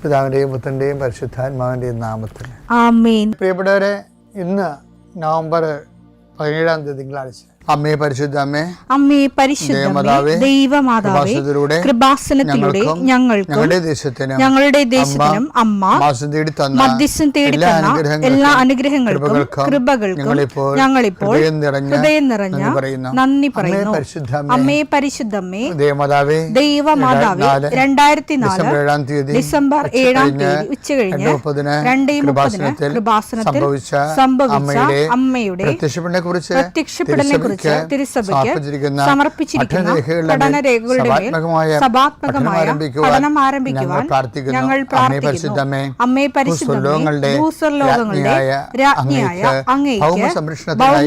പിതാവിൻ്റെയും പുത്രൻ്റെയും പരിശുദ്ധാത്മാവിൻ്റെയും നാമത്തിൽ ആമേൻ. പ്രിയപ്പെട്ടവരെ, ഇന്ന് നവംബർ 17 തിങ്കളാഴ്ച. അമ്മേ പരിശുദ്ധ അമ്മേ, അമ്മേ പരിശുദ്ധമേ, ദൈവമാതാവേ, കൃപാസനത്തിലൂടെ ഞങ്ങളുടെ ദേശത്തിനും അമ്മ മധ്യസ്ഥം തേടി തന്ന എല്ലാ അനുഗ്രഹങ്ങൾക്കും കൃപകൾക്കും ഞങ്ങളിപ്പോൾ ഹൃദയം നിറഞ്ഞ നന്ദി പറയുന്നു. അമ്മേ പരിശുദ്ധമേ, ദൈവമാതാവേ, 2004 ഡിസംബർ 7 ഉച്ചകഴിഞ്ഞ് 2:30 കൃപാസനത്തിൽ സംഭവിച്ച അമ്മയുടെ പ്രത്യക്ഷപ്പെടലിനെ കുറിച്ച് തിരുസഭയ്ക്ക് സമർപ്പിച്ചിരിക്കുന്ന പഠനരേഖകളുടെ സഭാത്മകമായ പഠനം ആരംഭിക്കുവാൻ ഞങ്ങൾ പ്രാർത്ഥിക്കുന്നു. അമ്മേ പരിശുദ്ധമേ, ഭൂസ്വർലോകങ്ങളുടെ രാജ്ഞിയായ അങ്ങേയ്ക്ക് ഭൗമസംരക്ഷണത്തിനായി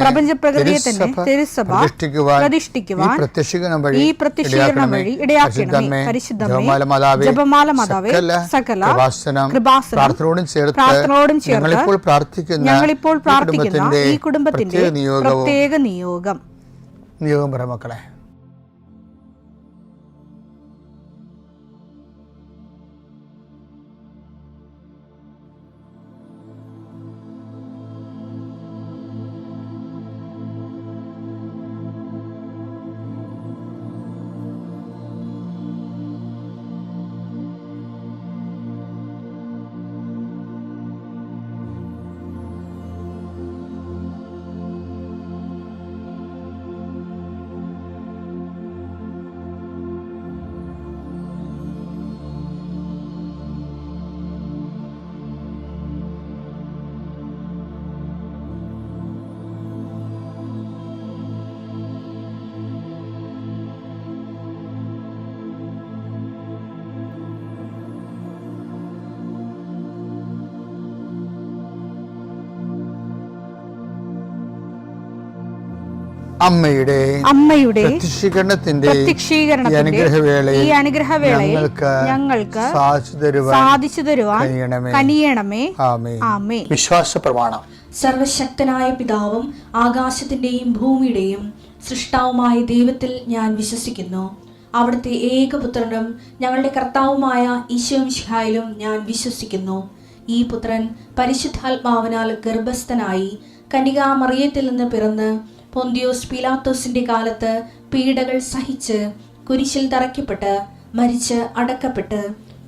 പ്രപഞ്ചപ്രകൃതിയെ തന്നെ തിരുസഭ പ്രതിഷ്ഠിക്കുവാൻ ഈ പ്രത്യക്ഷീകരണം വഴി ഇടയാക്കണമേ. പരിശുദ്ധമേ, ജപമാല മാതാവേ, സകല കൃപാസനം പ്രാർത്ഥനയോടും ചേർത്ത് ഞങ്ങളിപ്പോൾ പ്രാർത്ഥിക്കുന്ന ഈ കുടുംബത്തിന്റെ പ്രത്യേക നിയോഗം പറ മക്കളെ. അമ്മയുടെ പ്രത്യക്ഷീകരണത്തിന്റെ ഈ അനുഗ്രഹവേളയിൽ ഞങ്ങൾക്ക് സാധിച്ചു തരുവാൻ കനിയണമേ. ആമേൻ. വിശ്വാസ പ്രമാണം. സർവശക്തനായ പിതാവും ആകാശത്തിന്റെയും ഭൂമിയുടെയും സൃഷ്ടാവുമായ ദൈവത്തിൽ ഞാൻ വിശ്വസിക്കുന്നു. അവിടുത്തെ ഏകപുത്രനും ഞങ്ങളുടെ കർത്താവുമായ ഈശോമിശിഹായിലും ഞാൻ വിശ്വസിക്കുന്നു. ഈ പുത്രൻ പരിശുദ്ധാത്മാവിനാൽ ഗർഭസ്ഥനായി കന്യകാമറിയത്തിൽ നിന്ന് പിറന്ന് പൊന്തിയോസ് പീലാത്തോസിന്റെ കാലത്ത് പീഡകൾ സഹിച്ച് കുരിശിൽ തറയ്ക്കപ്പെട്ട് മരിച്ച് അടക്കപ്പെട്ട്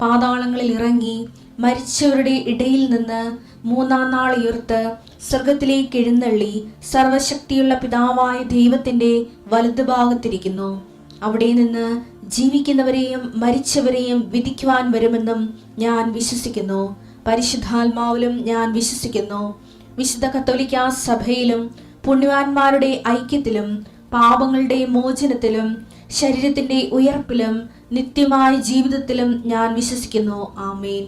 പാതാളങ്ങളിൽ ഇറങ്ങി മരിച്ചവരുടെ ഇടയിൽ നിന്ന് 3-ാം നാൾ ഉയർത്ത് സ്വർഗത്തിലേക്ക് എഴുന്നള്ളി സർവശക്തിയുള്ള പിതാവായ ദൈവത്തിന്റെ വലതുഭാഗത്തിരിക്കുന്നു. അവിടെ നിന്ന് ജീവിക്കുന്നവരെയും മരിച്ചവരെയും വിധിക്കുവാൻ വരുമെന്നും ഞാൻ വിശ്വസിക്കുന്നു. പരിശുദ്ധാത്മാവിലും ഞാൻ വിശ്വസിക്കുന്നു. വിശുദ്ധ കത്തോലിക്കാ സഭയിലും പുണ്യവാന്മാരുടെ ഐക്യത്തിലും പാപങ്ങളുടെ മോചനത്തിലും ശരീരത്തിന്റെ ഉയർപ്പിലും നിത്യമായ ജീവിതത്തിലും ഞാൻ വിശ്വസിക്കുന്നു. ആമേൻ.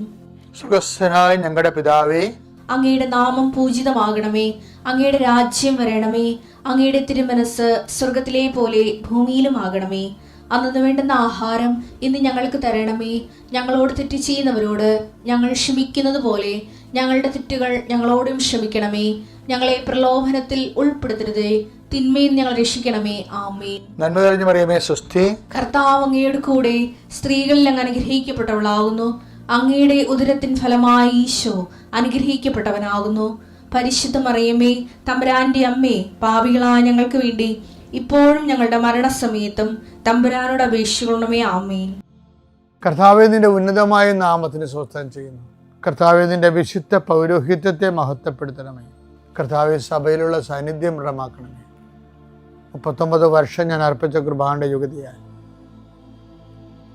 സ്വർഗ്ഗസ്ഥനായ ഞങ്ങളുടെ പിതാവേ, അങ്ങയുടെ നാമം പൂജിതമാകണമേ. അങ്ങയുടെ രാജ്യം വരണമേ. അങ്ങയുടെ തിരുമനസ് സ്വർഗത്തിലെ പോലെ ഭൂമിയിലും ആകണമേ. അന്നു വേണ്ടുന്ന ആഹാരം ഇന്ന് ഞങ്ങൾക്ക് തരണമേ. ഞങ്ങളോട് തെറ്റ് ചെയ്യുന്നവരോട് ഞങ്ങൾ ക്ഷമിക്കുന്നത് പോലെ ഞങ്ങളുടെ തെറ്റുകൾ ഞങ്ങളോടും ക്ഷമിക്കണമേ. ഞങ്ങളെ പ്രലോഭനത്തിൽ ഉൾപ്പെടുത്തരുതേ, തിന്മയിൽ ഞങ്ങൾ രക്ഷിക്കണമേ. ആമേൻ. നന്മ നിറഞ്ഞ മറിയമേ, സ്വസ്തി. കർത്താവ് അങ്ങയുടെ കൂടെ സ്ത്രീകളിൽ അങ്ങ് അനുഗ്രഹിക്കപ്പെട്ടവളാകുന്നു. അങ്ങയുടെ ഉദരത്തിൻ ഫലമായി ഈശോ അനുഗ്രഹിക്കപ്പെട്ടവനാകുന്നു. പരിശുദ്ധ മറിയമേ, തമ്പുരാന്റെ അമ്മേ, പാപികളായ ഞങ്ങൾക്ക് വേണ്ടി ഇപ്പോഴും ഞങ്ങളുടെ മരണസമയത്തും തമ്പുരാനോട് അപേക്ഷിക്കണമേ. ആമേൻ. കർത്താവേ, നിന്റെ ഉന്നതമായ നാമത്തിന് സ്തോത്രം ചെയ്യുന്നു. കർത്താവേ, നിന്റെ വിശുദ്ധ പൗരോഹിത്യത്തെ മഹത്വപ്പെടുത്തണമേ. കർത്താവേ, സഭയിലുള്ള സാന്നിധ്യം ദൃഢമാക്കണമേ. 39 വർഷം ഞാൻ അർപ്പിച്ച കൃപാന്റെ യുഗതിയായി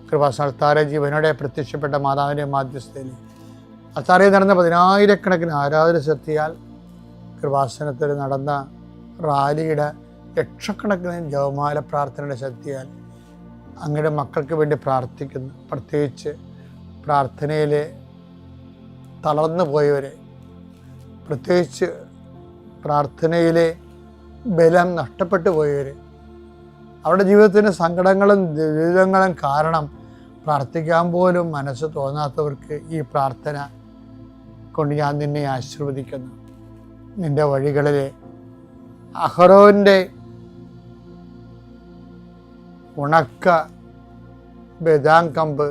കൃപാസ്ഥാന ജീവനോടെ പ്രത്യക്ഷപ്പെട്ട മാതാവിൻ്റെ മാധ്യസ്ഥയിൽ അത്താറയിൽ നടന്ന 10,000-കണക്കിന് ആരാധന ശക്തിയാൽ കൃപാസനത്തിൽ നടന്ന റാലിയുടെ ലക്ഷക്കണക്കിന് ജപമാല പ്രാർത്ഥനയുടെ ശക്തിയാൽ അങ്ങയുടെ മക്കൾക്ക് വേണ്ടി പ്രാർത്ഥിക്കുന്നു. പ്രത്യേകിച്ച് പ്രാർത്ഥനയിൽ തളർന്നു പോയവരെ, പ്രത്യേകിച്ച് പ്രാർത്ഥനയിലെ ബലം നഷ്ടപ്പെട്ടു പോയവർ, അവരുടെ ജീവിതത്തിന് സങ്കടങ്ങളും ദുരിതങ്ങളും കാരണം പ്രാർത്ഥിക്കാൻ പോലും മനസ്സ് തോന്നാത്തവർക്ക് ഈ പ്രാർത്ഥന കൊണ്ട് ഞാൻ നിന്നെ ആശീർവദിക്കുന്നു. നിൻ്റെ വഴികളിൽ അഹരോൻ്റെ ഉണക്ക ബദാം കമ്പ്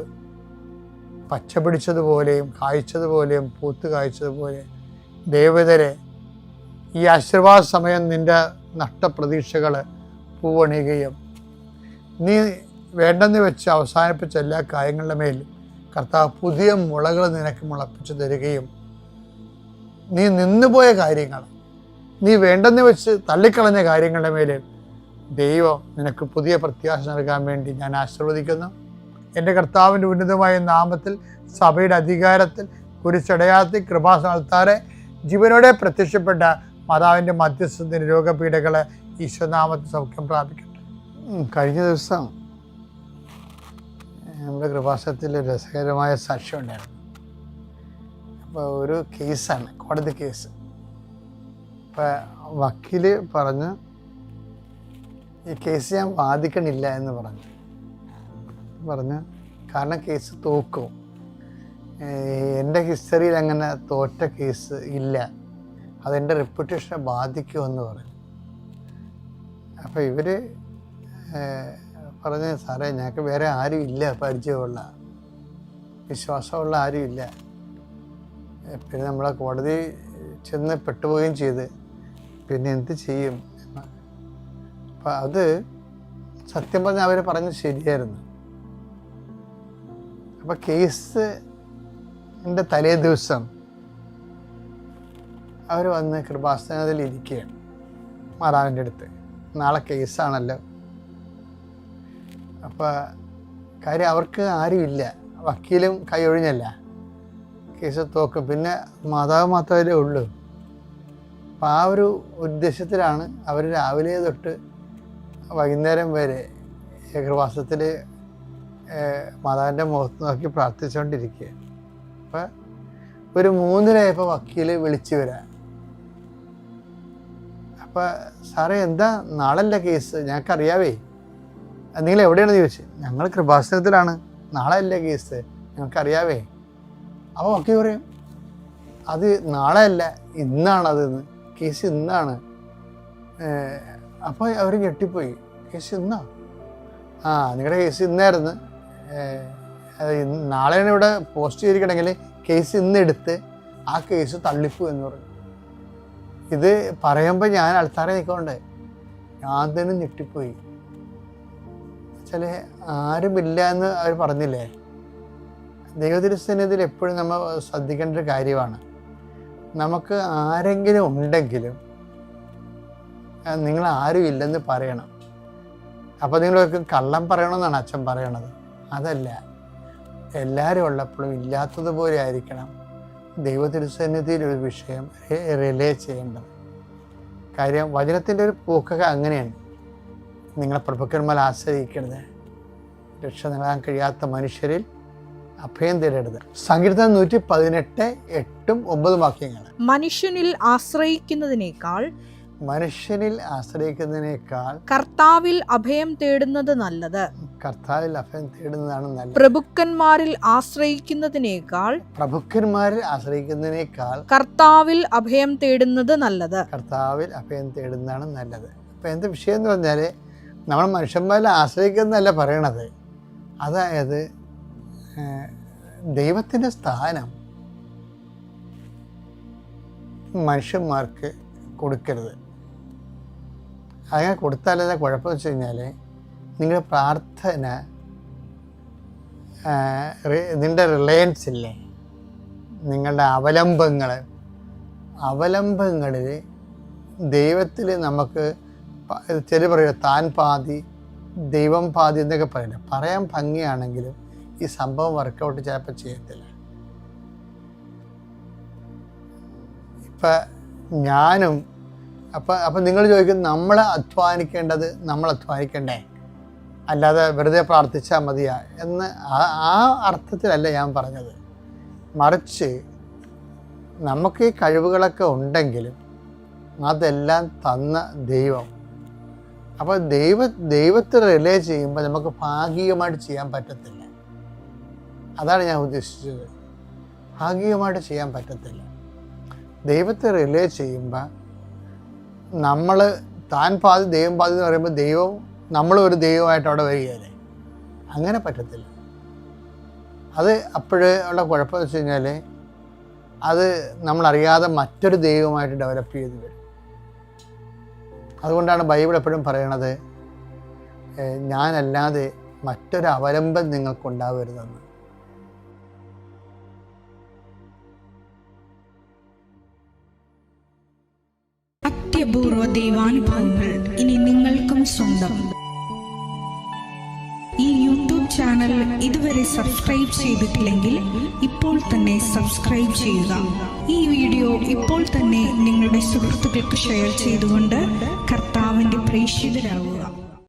പച്ച പിടിച്ചതുപോലെയും കായ്ച്ചതുപോലെയും പൂത്ത് കായ്ച്ചതുപോലെ ദേവതരെ ഈ ആശീർവാദ സമയം നിൻ്റെ നഷ്ടപ്രതീക്ഷകൾ പൂവണിയുകയും നീ വേണ്ടെന്ന് വെച്ച് അവസാനിപ്പിച്ച എല്ലാ കാര്യങ്ങളുടെ മേൽ കർത്താവ് പുതിയ മുളകൾ നിനക്ക് മുളപ്പിച്ചു തരികയും നീ നിന്നുപോയ കാര്യങ്ങൾ, നീ വേണ്ടെന്ന് വെച്ച് തള്ളിക്കളഞ്ഞ കാര്യങ്ങളുടെ മേൽ ദൈവം നിനക്ക് പുതിയ പ്രത്യാശ നൽകാൻ വേണ്ടി ഞാൻ ആശീർവദിക്കുന്നു. എൻ്റെ കർത്താവിൻ്റെ ഉന്നതമായ നാമത്തിൽ സഭയുടെ അധികാരത്തിൽ കുരിശടയാളത്തിൽ കൃപാസ്ഥാനത്താറെ ജീവനോടെ പ്രത്യക്ഷപ്പെട്ട മാതാവിൻ്റെ മധ്യസ്ഥത്തിന് രോഗപീഠകളെ ഈശ്വരനാമത്തിൽ സൗഖ്യം പ്രാപിക്കട്ടെ. കഴിഞ്ഞ ദിവസം നമ്മുടെ കൃപാസനത്തിൽ രസകരമായ സാക്ഷ്യം ഉണ്ടായിരുന്നു. അപ്പോൾ ഒരു കേസാണ്, കോടതി കേസ്. അപ്പോൾ വക്കീൽ പറഞ്ഞു ഈ കേസ് ഞാൻ വാദിക്കണില്ല എന്ന് പറഞ്ഞു കാരണം കേസ് തോക്കും, എൻ്റെ ഹിസ്റ്ററിയിൽ അങ്ങനെ തോറ്റ കേസ് ഇല്ല, അതെൻ്റെ റെപ്യൂട്ടേഷനെ ബാധിക്കുമെന്ന് പറഞ്ഞു. അപ്പോൾ ഇവർ പറഞ്ഞ് സാറേ ഞങ്ങൾക്ക് വേറെ ആരും ഇല്ല, പരിചയമുള്ള വിശ്വാസമുള്ള ആരും ഇല്ല. പിന്നെ നമ്മളെ കോടതി ചെന്ന് പെട്ടുപോവുകയും ചെയ്ത് പിന്നെ എന്ത് ചെയ്യും. അപ്പം അത് സത്യം പറഞ്ഞാൽ അവർ പറഞ്ഞത് ശരിയായിരുന്നു. അപ്പം കേസിൻ്റെ തലേ ദിവസം അവർ വന്ന് കൃപാസനത്തിൽ ഇരിക്കുകയാണ് മാതാവിൻ്റെ അടുത്ത്. നാളെ കേസാണല്ലോ. അപ്പോൾ കാര്യം അവർക്ക് ആരുമില്ല, വക്കീലും കൈ ഒഴിഞ്ഞല്ല, കേസ് തോക്കും, പിന്നെ മാതാവ് മാത്രമേ ഉള്ളൂ. അപ്പം ആ ഒരു ഉദ്ദേശത്തിലാണ് അവർ രാവിലെ തൊട്ട് വൈകുന്നേരം വരെ കൃപാസനത്തിൽ മാതാവിൻ്റെ മുഖത്ത് നോക്കി പ്രാർത്ഥിച്ചുകൊണ്ടിരിക്കുക. അപ്പം ഒരു 3:30 വക്കീൽ വിളിച്ചു വരാം. അപ്പം സാറേ എന്താ നാളല്ല കേസ്, ഞങ്ങൾക്കറിയാവേ, നിങ്ങൾ എവിടെയാണെന്ന് ചോദിച്ചു. ഞങ്ങൾ കൃപാസനത്തിലാണ്, നാളെ അല്ലേ കേസ്, ഞങ്ങൾക്കറിയാവേ. അപ്പോൾ വക്കീൽ പറയും അത് നാളെ അല്ല ഇന്നാണതെന്ന്, കേസ് ഇന്നാണ്. അപ്പോൾ അവർ ഞെട്ടിപ്പോയി, കേസ് ഇന്നാ? ആ നിങ്ങളുടെ കേസ് ഇന്നായിരുന്നു, നാളെയാണ് ഇവിടെ പോസ്റ്റ് ചെയ്തിരിക്കണമെങ്കിൽ കേസ് ഇന്നെടുത്ത് ആ കേസ് തള്ളിപ്പോ എന്ന് പറഞ്ഞു. ഇത് പറയുമ്പോൾ ഞാൻ ആൾക്കാരെ നിൽക്കൊണ്ട് ഞാൻ തന്നെ ഞെട്ടിപ്പോയി. ചില ആരുമില്ല എന്ന് അവർ പറഞ്ഞില്ലേ. ദൈവതിരുസന്നിധിയിൽ എപ്പോഴും നമ്മൾ ശ്രദ്ധിക്കേണ്ട ഒരു കാര്യമാണ്, നമുക്ക് ആരെങ്കിലും ഉണ്ടെങ്കിലും നിങ്ങൾ ആരും ഇല്ലെന്ന് പറയണം. അപ്പോൾ നിങ്ങൾക്ക് കള്ളം പറയണമെന്നാണ് അച്ഛൻ പറയണത്. അതല്ല, എല്ലാവരും ഉള്ളപ്പോഴും ഇല്ലാത്തതുപോലെ ആയിരിക്കണം ദൈവതിരുസന്നിധിയിൽ ഒരു വിഷയം റിലേ ചെയ്യേണ്ടത്. കാര്യം വചനത്തിൻ്റെ ഒരു പോക്കൊക്കെ അങ്ങനെയാണ്. നിങ്ങളെ പ്രഭുക്കന്മാർ ആശ്രയിക്കരുത്, രക്ഷ നേടാൻ കഴിയാത്ത മനുഷ്യരിൽ അഭയം തേടരുത്. സങ്കീർത്തനം 118 8 9 വാക്യങ്ങൾ. മനുഷ്യനിൽ ആശ്രയിക്കുന്നതിനേക്കാൾ കർത്താവിൽ അഭയം തേടുന്നത് നല്ലത്. കർത്താവിൽ അഭയം തേടുന്നതാണ് നല്ലത്. പ്രഭുക്കന്മാരിൽ ആശ്രയിക്കുന്നതിനേക്കാൾ കർത്താവിൽ അഭയം തേടുന്നത് നല്ലത്. കർത്താവിൽ അഭയം തേടുന്നതാണ് നല്ലത്. അപ്പം എന്ത് വിഷയം എന്ന് പറഞ്ഞാൽ നമ്മൾ മനുഷ്യന്മാരിൽ ആശ്രയിക്കുന്നതല്ല പറയണത്. അതായത് ദൈവത്തിൻ്റെ സ്ഥാനം മനുഷ്യന്മാർക്ക് കൊടുക്കരുത്. അങ്ങനെ കൊടുത്താലേ കുഴപ്പമെന്ന് വെച്ച് കഴിഞ്ഞാൽ നിങ്ങളുടെ പ്രാർത്ഥന, നിങ്ങളുടെ റിലയൻസ് ഇല്ലേ, നിങ്ങളുടെ അവലംബങ്ങളിൽ ദൈവത്തിൽ നമുക്ക് ചില പറയുക താൻ പാതി ദൈവം പാതി എന്നൊക്കെ പറയില്ല. പറയാൻ ഭംഗിയാണെങ്കിലും ഈ സംഭവം വർക്കൗട്ട് ചിലപ്പോൾ ചെയ്യത്തില്ല. ഇപ്പം ഞാനും അപ്പം നിങ്ങൾ ചോദിക്കും നമ്മൾ അധ്വാനിക്കണ്ടേ, അല്ലാതെ വെറുതെ പ്രാർത്ഥിച്ചാൽ മതിയാ എന്ന് ആ അർത്ഥത്തിലല്ല ഞാൻ പറഞ്ഞത്. മറിച്ച് നമുക്ക് ഈ കഴിവുകളൊക്കെ ഉണ്ടെങ്കിലും അതെല്ലാം തന്ന ദൈവം. അപ്പോൾ ദൈവത്തെ റിലേ ചെയ്യുമ്പോൾ നമുക്ക് ഭാഗികമായിട്ട് ചെയ്യാൻ പറ്റത്തില്ല. അതാണ് ഞാൻ ഉദ്ദേശിച്ചത്. ഭാഗികമായിട്ട് ചെയ്യാൻ പറ്റത്തില്ല. ദൈവത്തെ റിലേ ചെയ്യുമ്പോൾ നമ്മൾ താൻ പാതി ദൈവം പാതി എന്ന് പറയുമ്പോൾ ദൈവം നമ്മളൊരു ദൈവമായിട്ട് അവിടെ വരികയല്ലേ. അങ്ങനെ പറ്റത്തില്ല. അത് അപ്പോഴേ ഉള്ള കുഴപ്പമെന്ന് വെച്ച് കഴിഞ്ഞാൽ അത് നമ്മളറിയാതെ മറ്റൊരു ദൈവമായിട്ട് ഡെവലപ്പ് ചെയ്ത് വരും. അതുകൊണ്ടാണ് ബൈബിൾ എപ്പോഴും പറയണത്, ഞാനല്ലാതെ മറ്റൊരു അവലംബം നിങ്ങൾക്കുണ്ടാവരുതെന്ന്. അത്യപൂർവ ദൈവാനുഭവങ്ങൾ ഇനി നിങ്ങൾക്കും സ്വന്തം. ഈ യൂട്യൂബ് ചാനൽ ഇതുവരെ സബ്സ്ക്രൈബ് ചെയ്തിട്ടില്ലെങ്കിൽ ഇപ്പോൾ തന്നെ സബ്സ്ക്രൈബ് ചെയ്യുക. ഈ വീഡിയോ ഇപ്പോൾ തന്നെ നിങ്ങളുടെ സുഹൃത്തുക്കൾക്ക് ഷെയർ ചെയ്തുകൊണ്ട് കർത്താവിൻ്റെ പ്രേക്ഷിതരാകുക.